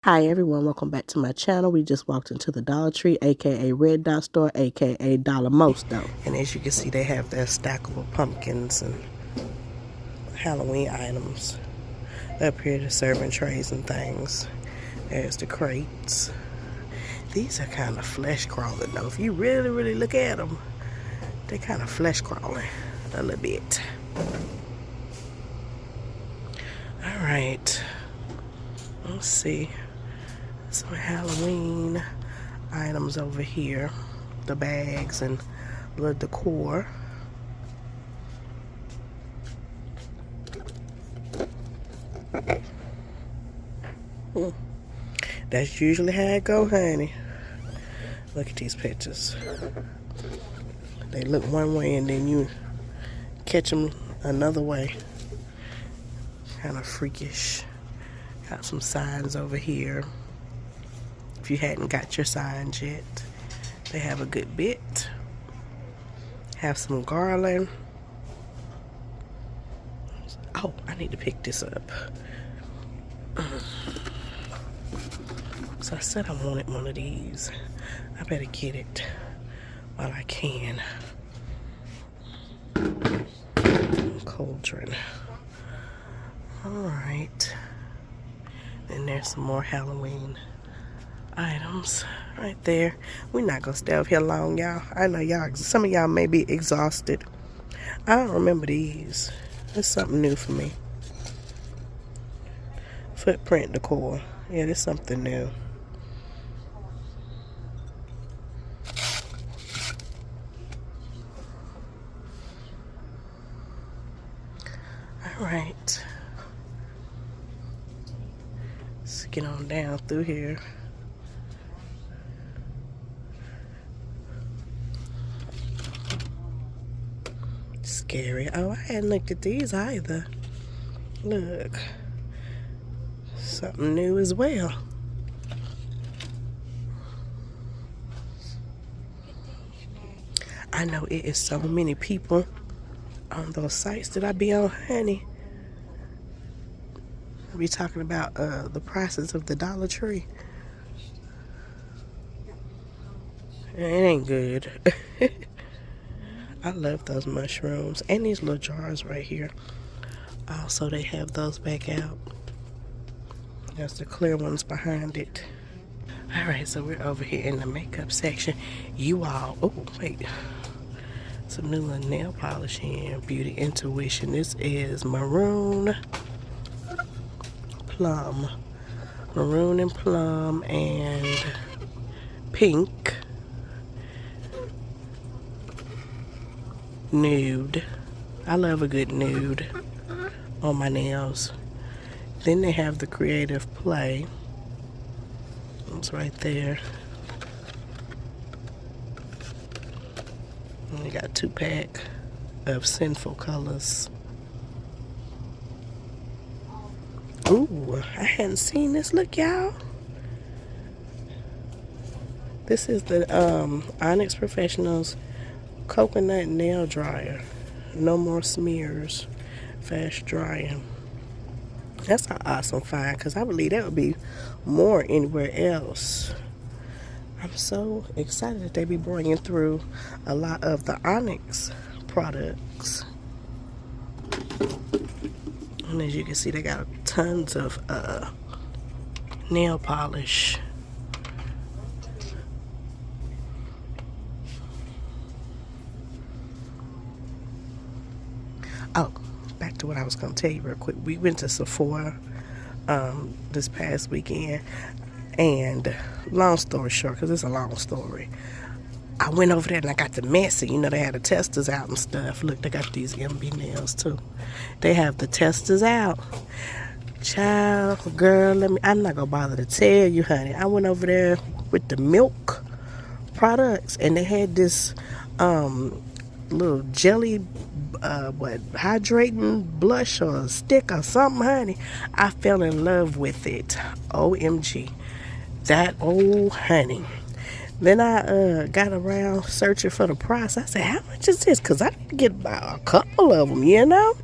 Hi everyone, welcome back to my channel. We just walked into the Dollar Tree, aka Red Dot Store, aka Dollar Most Though. And as you can see, they have their stackable pumpkins and Halloween items up here, the serving trays and things. There's the crates. These are kind of flesh crawling though. If you really look at them, they're kind of flesh crawling a little bit. Alright, let's see. Some Halloween items over here, the bags and the decor. That's usually how it go, honey. Look at these pictures. They look one way and then you catch them another way. Kind of freakish. Got some signs over here. If you hadn't got your signs yet, they have a good bit. Have some garland. Oh, I need to pick this up. So I said I wanted one of these. I better get it while I can. Cauldron. Alright. Then there's some more Halloween items right there. We're not gonna stay up here long, y'all. I know y'all, some of y'all may be exhausted. I don't remember these. It's something new for me. Footprint decor. Yeah, this is something new. Alright. Let's get on down through here. Scary. Oh, I hadn't looked at these either. Look. Something new as well. I know it is so many people on those sites that I be on, honey. I be talking about the prices of the Dollar Tree. It ain't good. I love those mushrooms and these little jars right here. Also, they have those back out. There's the clear ones behind it. Alright, so we're over here in the makeup section. You all, oh wait, some new little nail polish here. Beauty Intuition. This is maroon, plum. Maroon and plum and pink. Nude. I love a good nude on my nails. Then they have the Creative Play. It's right there. And we got a 2-pack of Sinful Colors. Ooh, I hadn't seen this. Look, y'all. This is the Onyx Professionals Coconut Nail Dryer. No more smears. Fast drying. That's an awesome find, because I believe that would be more anywhere else. I'm so excited that they be bringing through a lot of the Onyx products. And as you can see, they got tons of nail polish. Oh, back to what I was going to tell you real quick. We went to Sephora this past weekend, and long story short, because it's a long story, I went over there and I got the messy. You know, they had the testers out and stuff. Look, they got these MB nails too. They have the testers out. Child, girl, I'm not going to bother to tell you, honey. I went over there with the milk products, and they had this little jelly hydrating blush or stick or something, honey. I fell in love with it. OMG. That old honey. Then I got around searching for the price. I said, how much is this? Because I need to get about a couple of them, you know?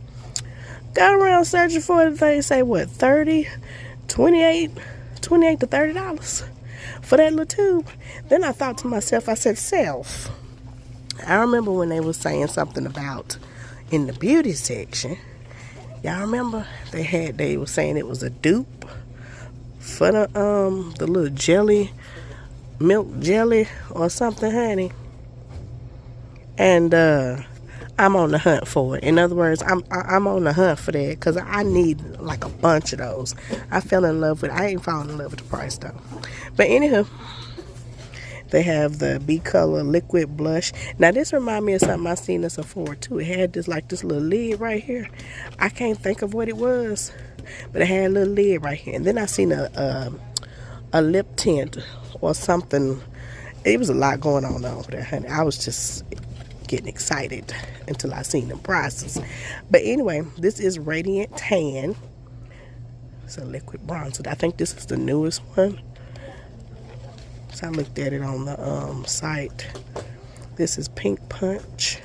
Got around searching for it. They say, what, 30, 28, $28 to $30 for that little tube. Then I thought to myself, I said, self, I remember when they were saying something about in the beauty section. Y'all remember they were saying it was a dupe for the little jelly, milk jelly or something, honey. And I'm on the hunt for it. In other words, I'm on the hunt for that because I need like a bunch of those. I fell in love with. I ain't falling in love with the price though. But anywho, they have the B Color liquid blush. Now this remind me of something I seen in Sephora too. It had this little lid right here. I can't think of what it was, but it had a little lid right here. And then I seen a lip tint or something. It was a lot going on over there, honey. I was just getting excited until I seen them prices. But anyway, this is Radiant Tan. It's a liquid bronzer. I think this is the newest one. So I looked at it on the site. This is Pink Punch.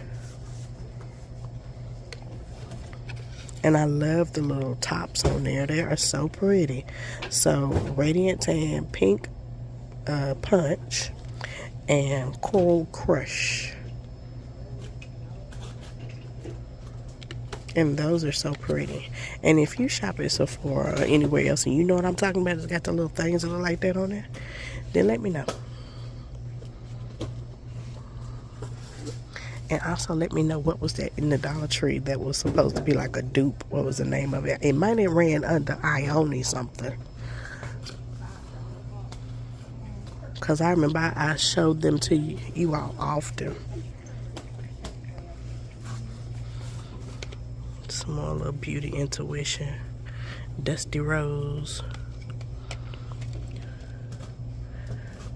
And I love the little tops on there. They are so pretty. So Radiant Tan, Pink Punch, and Coral Crush. And those are so pretty. And if you shop at Sephora or anywhere else and you know what I'm talking about, it's got the little things that look like that on there, then let me know. And also let me know what was that in the Dollar Tree that was supposed to be like a dupe. What was the name of it? It might have ran under Ione something. Because I remember I showed them to you all often. Some more little Beauty Intuition. Dusty Rose.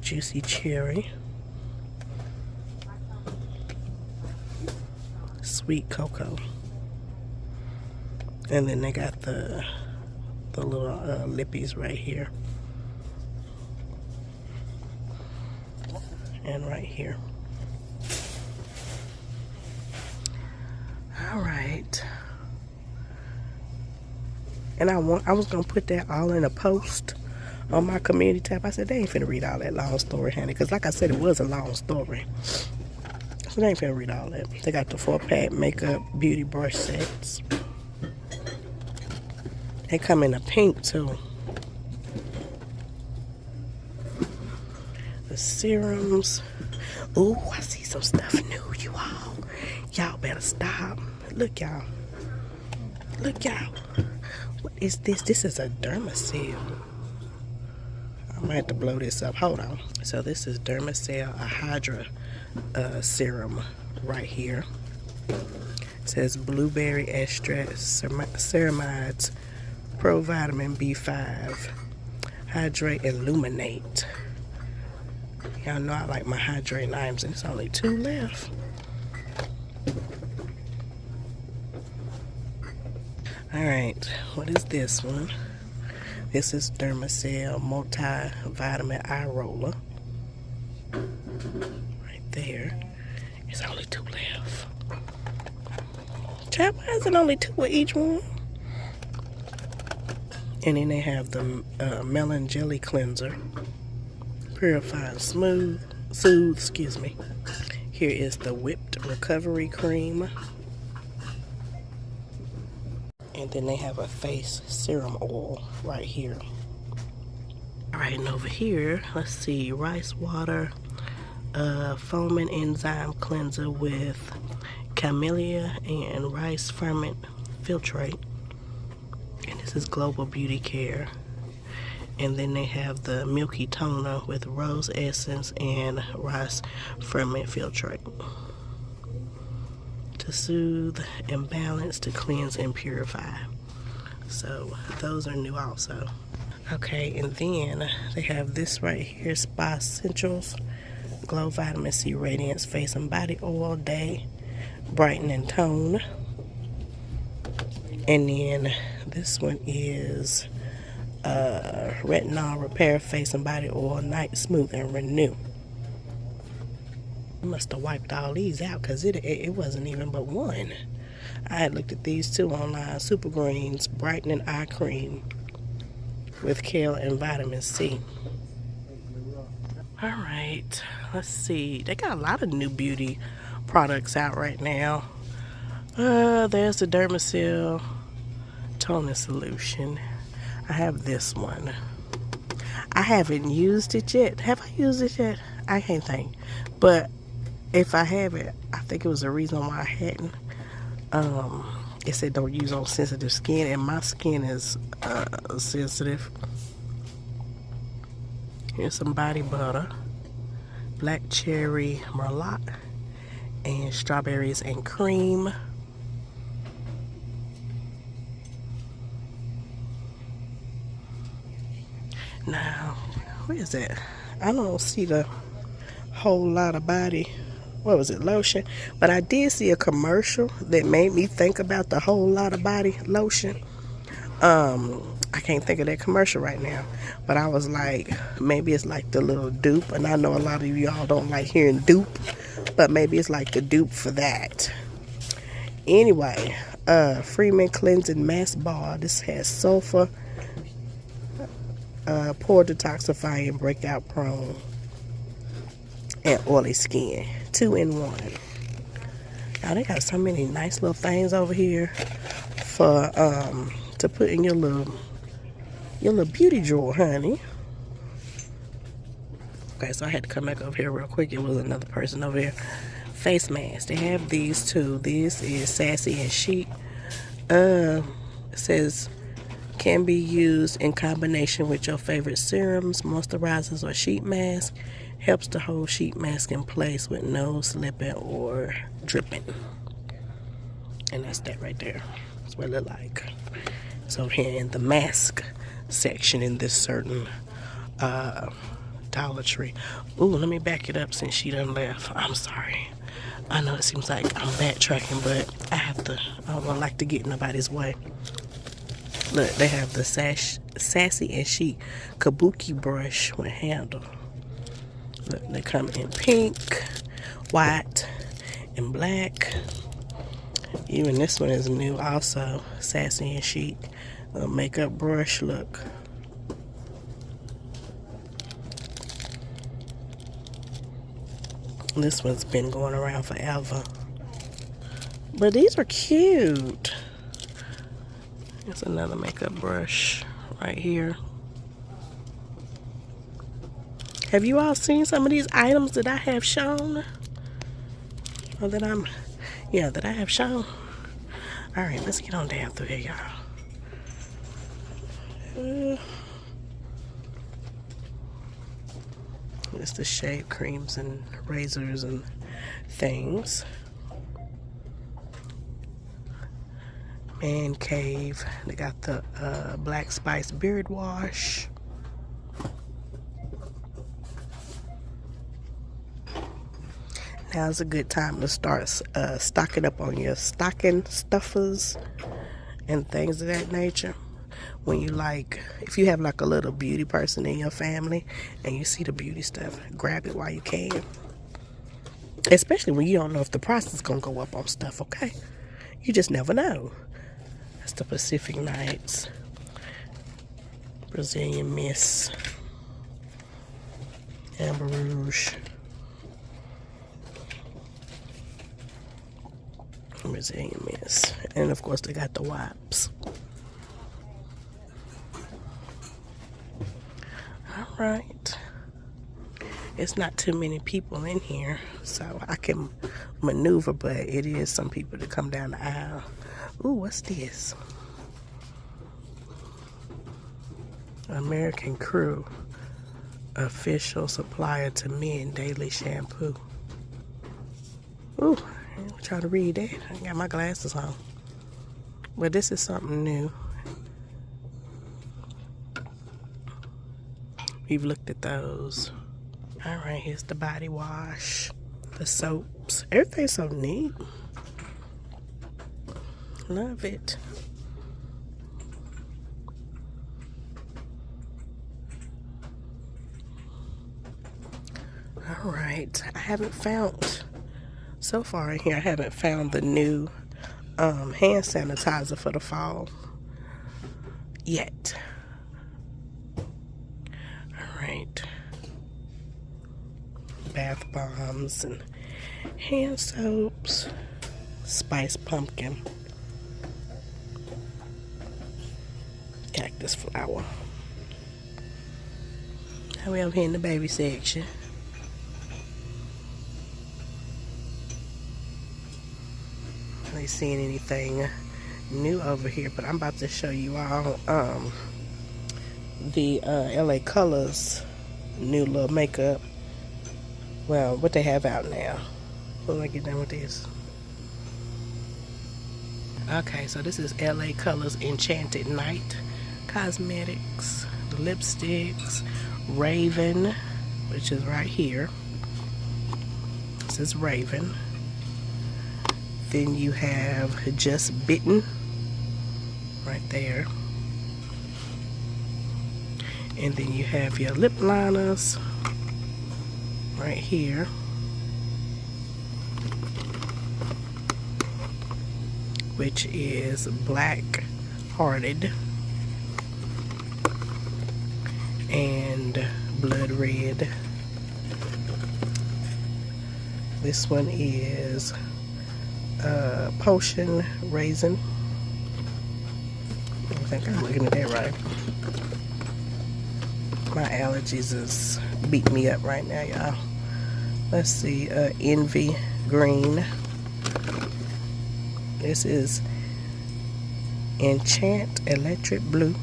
Juicy Cherry. Sweet Cocoa. And then they got the little lippies right here. And right here. All right. And I was gonna put that all in a post on my community tab. I said they ain't finna read all that long story, honey, because like I said, it was a long story. So they ain't finna read all that. They got the 4-pack makeup beauty brush sets. They come in a pink too. The serums. Ooh, I see some stuff new, you all. Y'all better stop. Look, y'all. Look, y'all. What is this? This is a Dermacell. I might have to blow this up. Hold on. So this is Dermacell, a Hydra serum right here. It says blueberry extract, ceramides, pro vitamin B5, hydrate, illuminate. Y'all know I like my hydrate items, and it's only 2 left. Alright, what is this one? This is Dermacell multi-vitamin eye roller. Right there. It's only 2 left. Child, why is it only 2 of each one? And then they have the melon jelly cleanser. Purify and soothe, excuse me. Here is the whipped recovery cream. And then they have a face serum oil right here. Alright, and over here, let's see, rice water, foaming enzyme cleanser with camellia and rice ferment filtrate. And this is Global Beauty Care. And then they have the milky toner with rose essence and rice ferment filtrate. To soothe and balance, to cleanse and purify. So those are new also. Okay, and then they have this right here, Spa Essentials Glow Vitamin C Radiance Face and Body Oil Day Brighten and Tone. And then this one is Retinol Repair Face and Body Oil Night Smooth and Renew. I must have wiped all these out because it wasn't even but one. I had looked at these two online. Super Greens Brightening Eye Cream. with kale and vitamin C. All right, let's see. They got a lot of new beauty products out right now. There's the Dermasil toner solution. I have this one. I haven't used it yet. Have I used it yet? I can't think. But if I haven't, I think it was a reason why I hadn't. It said don't use on sensitive skin, and my skin is sensitive. Here's some body butter, black cherry merlot, and strawberries and cream. Now, where is that? I don't see the whole lot of body, what was it, lotion? But I did see a commercial that made me think about the whole lot of body lotion. I can't think of that commercial right now, but I was like, maybe it's like the little dupe, and I know a lot of y'all don't like hearing dupe, but maybe it's like the dupe for that. Anyway, Freeman Cleansing Mask Bar. This has sulfur, pore detoxifying, breakout prone, and oily skin. 2 in 1. Now they got so many nice little things over here for to put in your little beauty drawer, honey. Okay, so I had to come back over here real quick. It was another person over here. Face masks. They have these too. This is Sassy and Chic. It says can be used in combination with your favorite serums, moisturizers, or sheet mask. Helps to hold sheet mask in place with no slipping or dripping. And that's that right there. That's what it look like. So here in the mask section in this certain Dollar Tree. Ooh, let me back it up since she done left. I'm sorry. I know it seems like I'm backtracking, but I don't like to get in nobody's way. Look, they have the Sassy and Chic Kabuki brush with handle. Look, they come in pink, white, and black. Even this one is new also. Sassy and Chic makeup brush. Look. This one's been going around forever. But these are cute. There's another makeup brush right here. Have you all seen some of these items that I have shown? Or that I have shown? Alright, let's get on down through here, y'all. It's the shave creams and razors and things. Man Cave. They got the Black Spice Beard Wash. Now's a good time to start stocking up on your stocking stuffers and things of that nature. When you if you have like a little beauty person in your family and you see the beauty stuff, grab it while you can. Especially when you don't know if the price is going to go up on stuff, okay? You just never know. That's the Pacific Nights. Brazilian Miss. Amber Rouge. Brazilian Miss. And of course they got the wipes. Alright. It's not too many people in here, so I can maneuver, but it is some people that come down the aisle. Ooh, what's this? American Crew. Official supplier to men daily shampoo. Ooh. I'm trying to read that. I got my glasses on. But this is something new. We've looked at those. Alright, here's the body wash. The soaps. Everything's so neat. Love it. Alright. I haven't found... So far in here, I haven't found the new hand sanitizer for the fall yet. bath bombs and hand soaps, spiced pumpkin, cactus flower. Now we over here in the baby section. I ain't seeing anything new over here, but I'm about to show you all the LA Colors new little makeup. Well, what they have out now. When I get done with this. Okay, so this is LA Colors Enchanted Night Cosmetics, the lipsticks, Raven, which is right here. This is Raven. Then you have Just Bitten, right there. And then you have your lip liners, right here. Which is Black Hearted and Blood Red. This one is Potion Raisin. I think I'm looking at that right. My allergies is beating me up right now, y'all. Let's see, Envy Green. This is Enchant Electric Blue,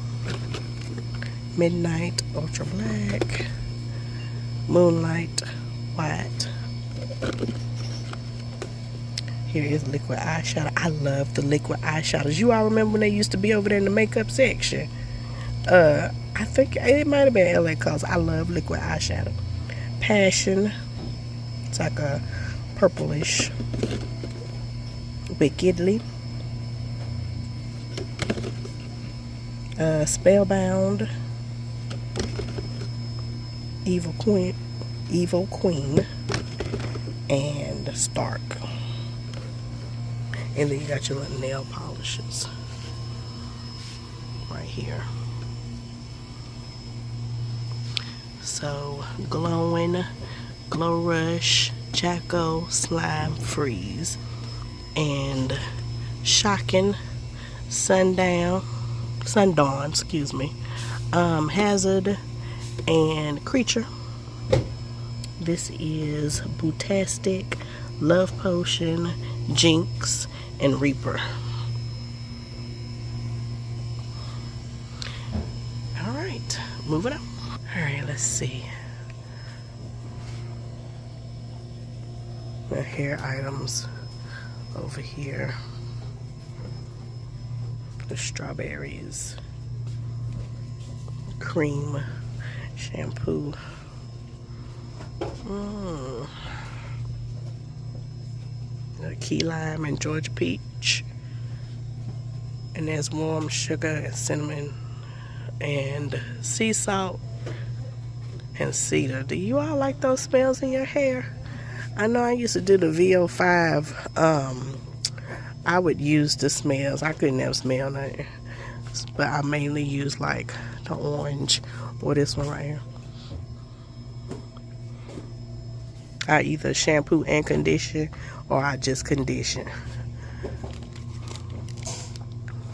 Midnight Ultra Black, Moonlight White. Here is liquid eyeshadow. I love the liquid eyeshadows. You all remember when they used to be over there in the makeup section? I think it might have been LA Colors. I love liquid eyeshadow. Passion. It's like a purplish. Wickedly. Spellbound. Evil Queen. And Stark. And then you got your little nail polishes right here. So, Glowing, Glow Rush, Jacko, Slime Freeze, and Shocking, Sundawn, excuse me, Hazard, and Creature. This is Bootastic, Love Potion, Jinx, and Reaper. Alright, moving on. Alright, let's see. The hair items over here. The strawberries. Cream shampoo. The key lime and Georgia peach. And there's warm sugar and cinnamon and sea salt and cedar. Do you all like those smells in your hair? I know I used to do the VO5. I would use the smells. I couldn't have smell nothing. But I mainly use like the orange or this one right here. I either shampoo and condition or I just condition.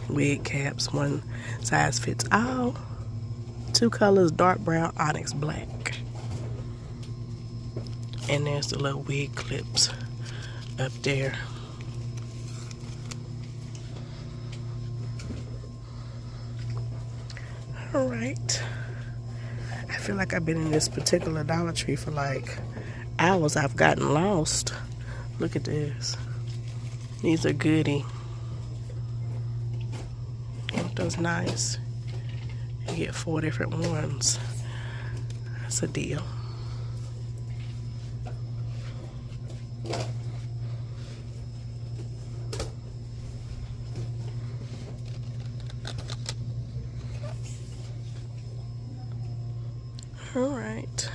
Wig caps, one size fits all. 2 colors, dark brown, onyx black. And there's the little wig clips up there. Alright. I feel like I've been in this particular Dollar Tree for like hours. I've gotten lost. Look at this. These are goody. Aren't those nice? You get 4 different ones. That's a deal. Alright.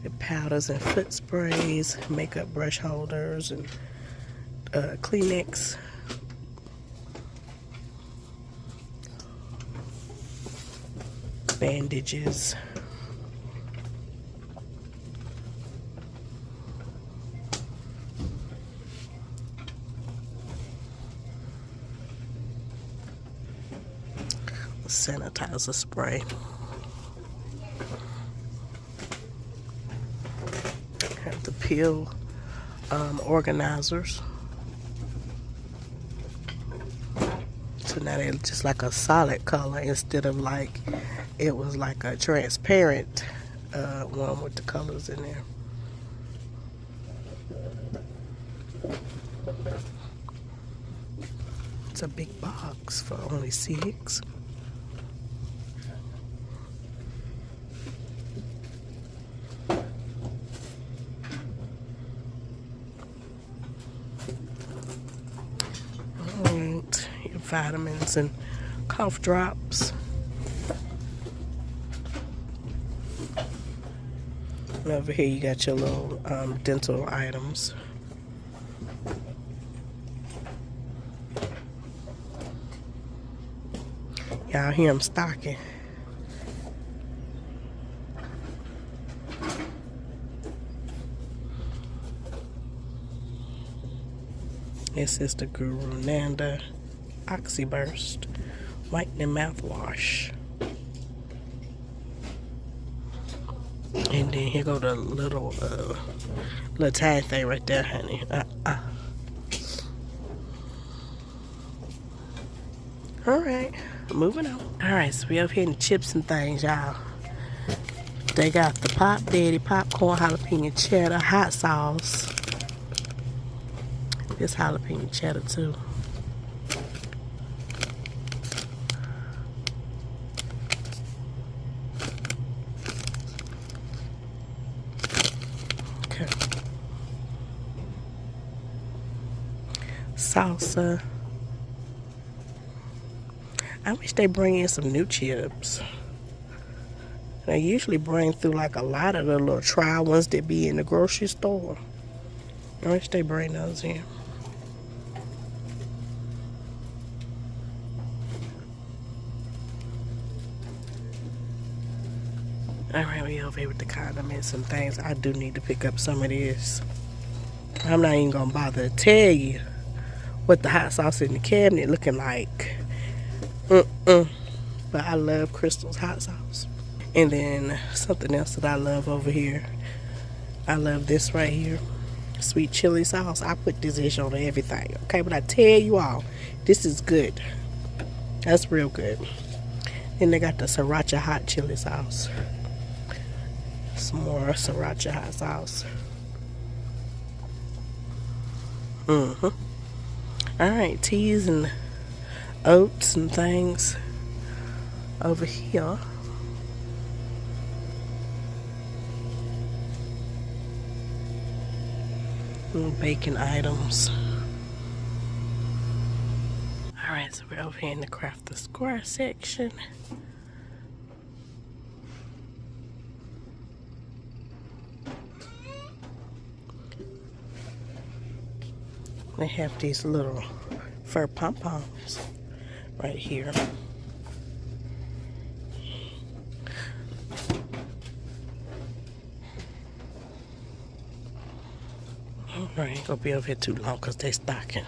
The powders and foot sprays, makeup brush holders, and Kleenex. Bandages. sanitizer spray. Have the peel organizers. So now they're just like a solid color instead of like it was like a transparent one with the colors in there. It's a big box for only 6. And your vitamins and cough drops. And over here you got your little dental items. Y'all hear them stocking. This is the Guru Nanda Oxyburst Whitening Mouthwash. And then here go the little tag thing right there, honey. Alright, moving on. Alright, so we over here in the chips and things, y'all. They got the Pop Daddy popcorn jalapeno cheddar hot sauce. This jalapeno cheddar too. Okay. Salsa. I wish they bring in some new chips. They usually bring through like a lot of the little trial ones that be in the grocery store. I wish they bring those in. Alright, we over here with the condiments and things. I do need to pick up some of this. I'm not even gonna bother to tell you what the hot sauce in the cabinet looking like. But I love Crystal's hot sauce. And then something else that I love over here. I love this right here. Sweet chili sauce. I put this ish on everything. Okay, but I tell you all, this is good. That's real good. And they got the sriracha hot chili sauce. Some more sriracha hot sauce. Alright, teas and oats and things over here. And bacon items. Alright, so we're over here in the craft the square section. They have these little fur pom-poms right here. Alright, ain't gonna be over here too long because they stocking.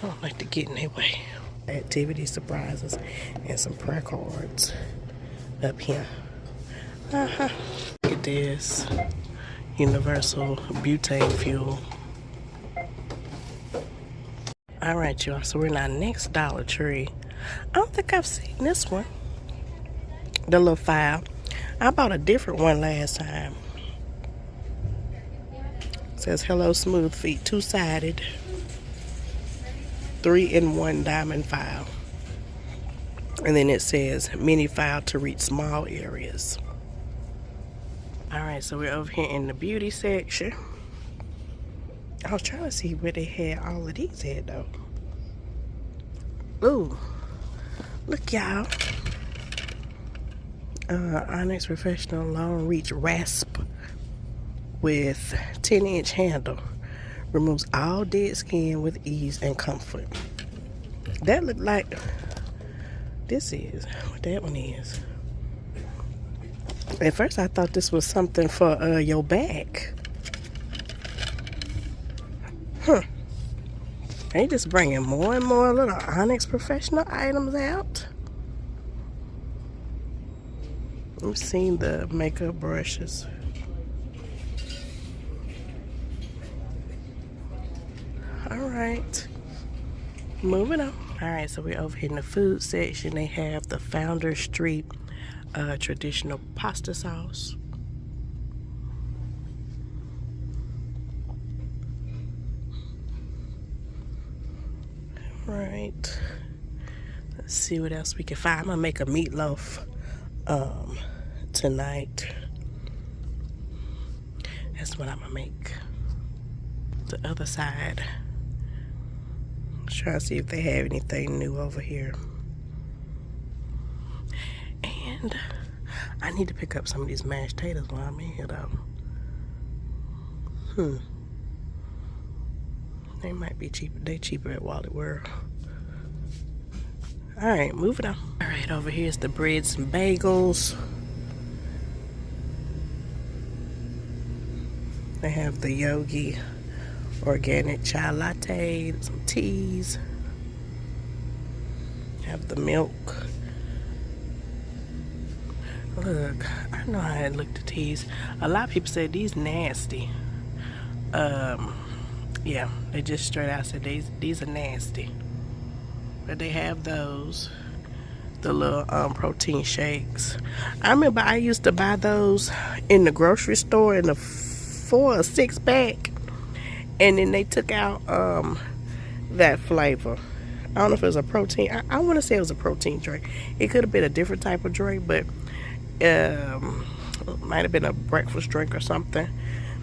I don't like to get in their way. Activity surprises and some prayer cards up here. Look at this. Universal butane fuel. Alright, y'all, so we're in our next Dollar Tree. I don't think I've seen this one. The little file. I bought a different one last time. It says Hello Smooth Feet, 2-sided, 3-in-1 diamond file. And then it says mini file to reach small areas. Alright, so we're over here in the beauty section. I was trying to see where they had all of these at though. Ooh, look y'all. Onyx Professional Long Reach Rasp with 10-inch handle. Removes all dead skin with ease and comfort. That looked like this is what that one is. At first I thought this was something for your back. They just bringing more and more little Onyx Professional items out. We've seen the makeup brushes. All right, moving on. All right, so we're over here in the food section. They have the Founder Street traditional pasta sauce. All right, let's see what else we can find. I'm gonna make a meatloaf tonight. That's what I'm gonna make. The other side. Try to see if they have anything new over here. And I need to pick up some of these mashed potatoes while I'm in here though. They might be cheaper. They cheaper at Wallet World. Alright, moving on. Alright, over here is the breads and bagels. They have the Yogi organic chai latte, some teas. Have the milk. Look, I know I had looked at these. A lot of people said these nasty. Yeah, they just straight out said these are nasty. But they have those. The little protein shakes. I remember I used to buy those in the grocery store in the 4 or 6 pack. And then they took out that flavor. I don't know if it was a protein. I want to say it was a protein drink. It could have been a different type of drink, but it might have been a breakfast drink or something.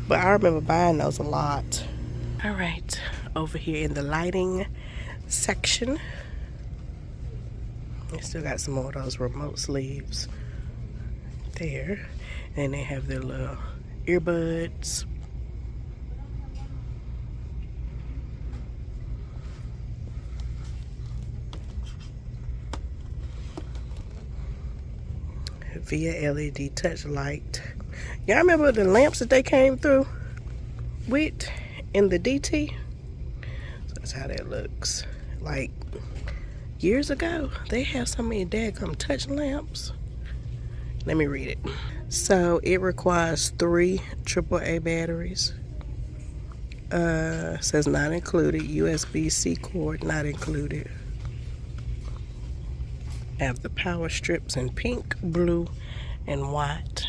But I remember buying those a lot. All right, over here in the lighting section, they still got some more of those remote sleeves there. And they have their little earbuds. Via LED touch light. Y'all remember the lamps that they came through with in the DT? So that's how that looks. Like years ago, they have so many daggum touch lamps. Let me read it. So it requires 3 AAA batteries. Says not included. USB-C cord not included. Have the power strips in pink, blue, and white.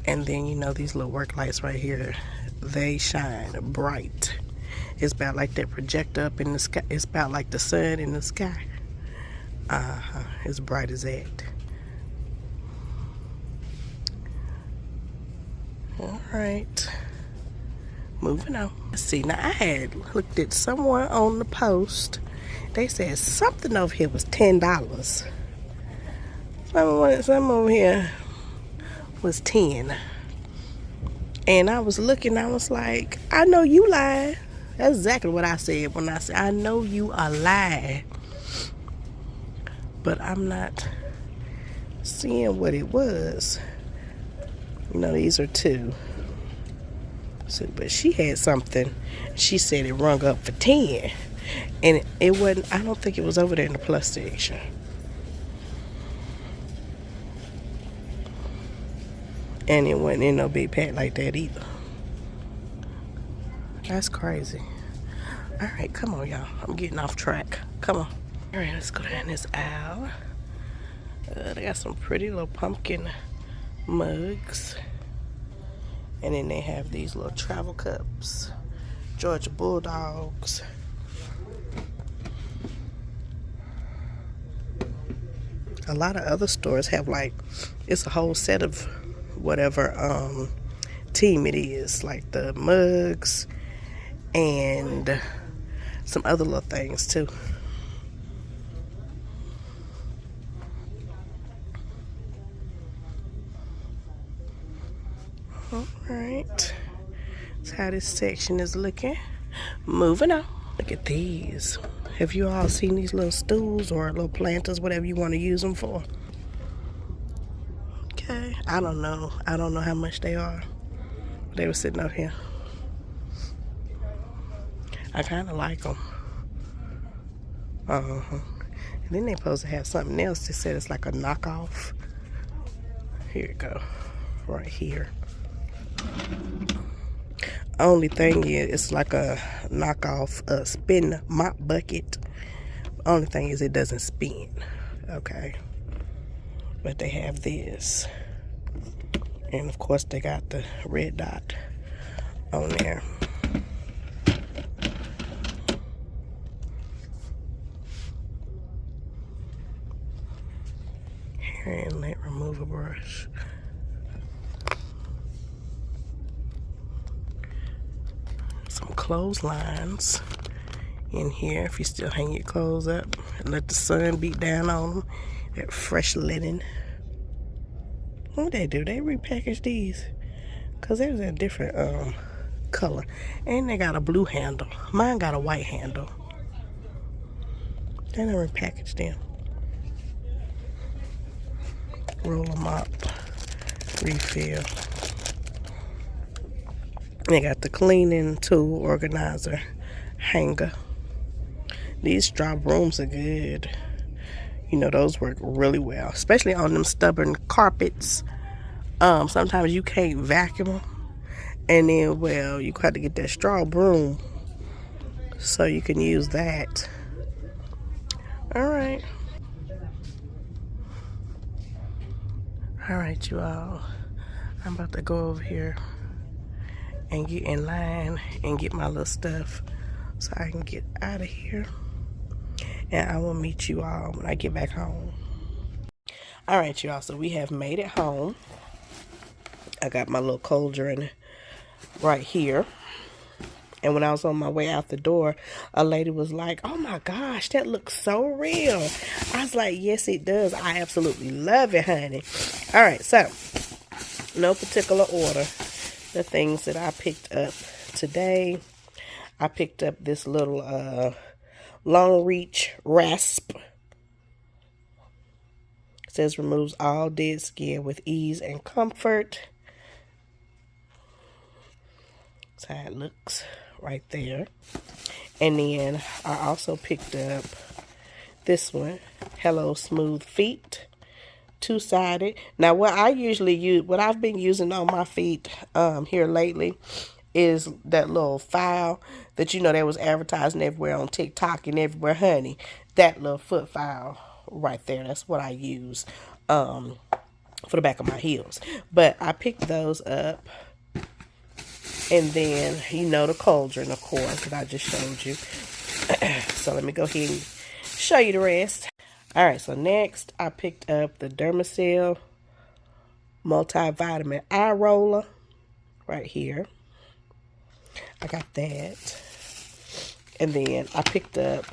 And then, you know, these little work lights right here, they shine bright. It's about like that projector up in the sky. It's about like the sun in the sky. As bright as that. All right, moving on. Let's see, now I had looked at somewhere on the post. They said something over here was $10. Some over here was 10. And I was looking, I was like, I know you lied. That's exactly what I said when I said, I know you are lying. But I'm not seeing what it was. You know, these are 2. So, but she had something. She said it rung up for 10. And it wasn't, I don't think it was over there in the plus section. And it wasn't in no big pack like that either. That's crazy. All right, come on, y'all. I'm getting off track. Come on. All right, let's go down this aisle. They got some pretty little pumpkin mugs. And then they have these little travel cups. Georgia Bulldogs. A lot of other stores have like, it's a whole set of whatever team it is. Like the mugs and some other little things too. Alright. That's how this section is looking. Moving on. Look at these. Have you all seen these little stools or little planters, whatever you want to use them for? Okay. I don't know. I don't know how much they are. They were sitting up here. I kind of like them. And then they're supposed to have something else that said it's like a knockoff Here it go. Right here. Only thing is, it's like a knockoff spin mop bucket. Only thing is, it doesn't spin. Okay. But they have this. And of course, they got the red dot on there. Hair inlet remover brush. Some clotheslines in here if you still hang your clothes up and let the sun beat down on them. That fresh linen. What they do? They repackage these because there's a different color, and they got a blue handle. Mine got a white handle. They never repackaged them. Roller mop refill. They got the cleaning tool organizer hanger. These straw brooms are good. You know, those work really well, especially on them stubborn carpets. Sometimes you can't vacuum them, and then, well, you have to get that straw broom so you can use that. All right, you all. I'm about to go over here and get in line and get my little stuff so I can get out of here. And I will meet you all when I get back home. All right, y'all. So we have made it home. I got my little cauldron right here. And when I was on my way out the door, a lady was like, "Oh my gosh, that looks so real." I was like, "Yes, it does. I absolutely love it, honey." All right, so no particular order. The things that I picked up today, I picked up this little long reach rasp. It says removes all dead skin with ease and comfort. That's how it looks right there. And then I also picked up this one, Hello Smooth Feet, two-sided. Now what I usually use, what I've been using on my feet here lately is that little file that, you know, that was advertising everywhere on TikTok and everywhere, honey. That little foot file right there. That's what I use for the back of my heels. But I picked those up. And then, you know, the cauldron, of course, that I just showed you. So let me go ahead and show you the rest. All right, so next I picked up the Dermacell multivitamin eye roller right here. I got that. And then I picked up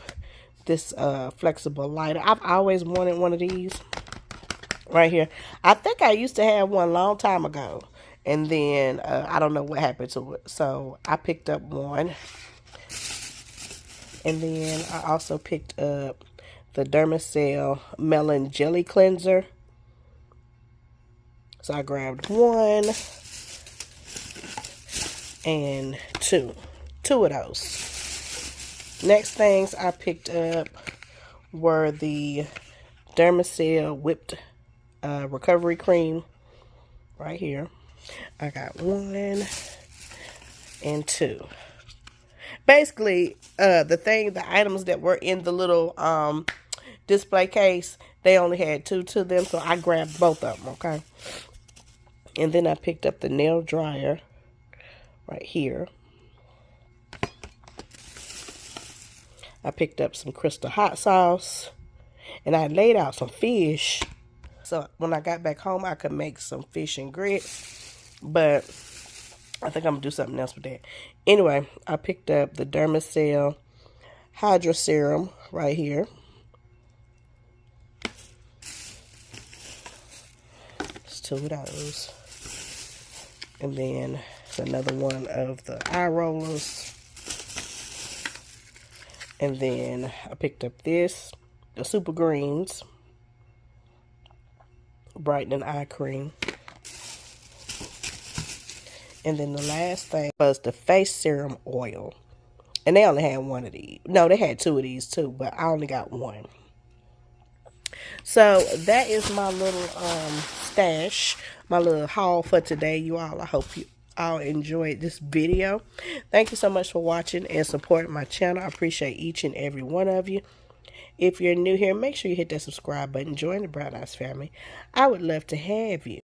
this flexible lighter. I've always wanted one of these right here. I think I used to have one a long time ago. And then I don't know what happened to it. So I picked up one. And then I also picked up the Dermacell Melon Jelly Cleanser. So I grabbed one and two. Two of those. Next things I picked up were the Dermacell Whipped Recovery Cream right here. I got one and two. Basically, the items that were in the little display case, they only had two to them, so I grabbed both of them, okay? And then I picked up the nail dryer right here. I picked up some Crystal hot sauce, and I laid out some fish. So when I got back home, I could make some fish and grits. But I think I'm going to do something else with that. Anyway, I picked up the Dermacell Hydra Serum right here. It's two of those. And then it's another one of the eye rollers. And then I picked up this, the Super Greens Brightening Eye Cream. And then the last thing was the face serum oil. And they only had one of these. No, they had two of these too, but I only got one. So that is my little stash, my little haul for today, you all. I hope you all enjoyed this video. Thank you so much for watching and supporting my channel. I appreciate each and every one of you. If you're new here, make sure you hit that subscribe button. Join the Brown Eyes family. I would love to have you.